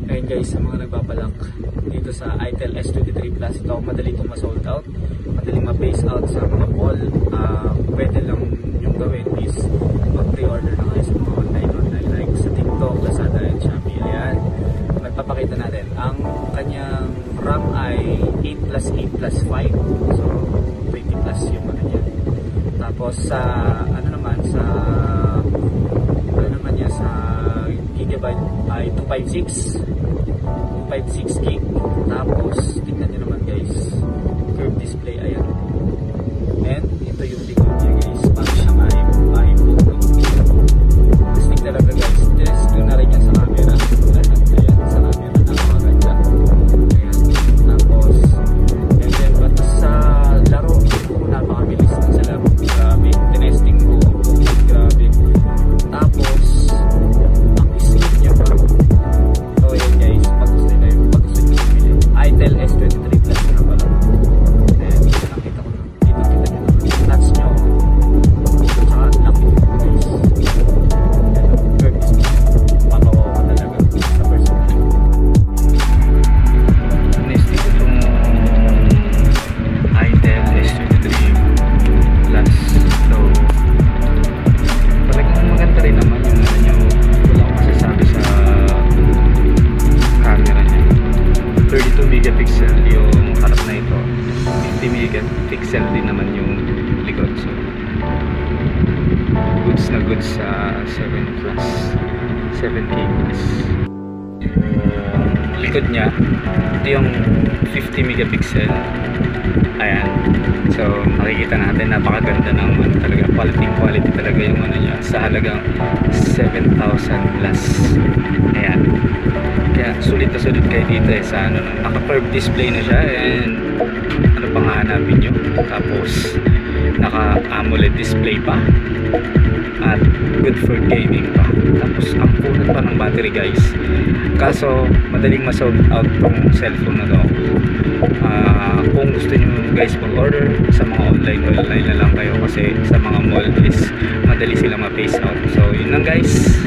Ayun guys, sa mga nagbabalak dito sa Itel S23 Plus, ito madali itong ma-sold out, madaling ma-base out sa mga mall. Pwede lang yung gawin is mag-pre-order na kayo sa mga online like sa TikTok, Lazada, and Shopee. Ayan, magpapakita natin. Ang kanyang RAM ay 8+8+5, so 20 plus yung ano niya. Tapos sa sa gigabyte ay 256 gig. Tapos tingnan niyo naman guys, curved display, ayan. And ito yung likod niya guys, parang siyang iPhone. Testing talaga guys, test ko na rin yan sa camera. Ayan, sa camera, napakaganda. Ayan, tapos and then sa laro, napakabilis din sa laro. Grabe, tinesting ko, grabe. Tapos ang isip niya pa, so yun guys, pag gusto nyo bumili, Itel S23 Plus na pala. And nakita ko na dito, kita nyo naman touch nyo dito, tsaka laki guys. Papawaw ka talaga sa personal. Next dito itong Itel S23 Plus. So talagang maganda rin naman yung ano niya. Wala akong masasabi sa camera niya. 32 megapixel yung harap na ito, 50 megapixel din naman yung likod. So goods na goods sa 7 plus 7K plus. Likod niya, ito yung 50 megapixel. Ayan, so makikita natin, napakaganda ng talaga, quality talaga yung ano niya sa halagang 7,000 plus. Ayan, kaya sulit na sulit kayo dito sa ano, naka-curved display na siya. And ano pang hahanapin nyo, tapos naka-AMOLED display pa at good for gaming pa. Tapos ang punot pa ng battery guys, kaso madaling ma-sold out tong cellphone na to. Kung gusto nyo guys mag-order sa mga online na lang kayo, kasi sa mga mall is madali silang ma-phase out. So yun lang guys.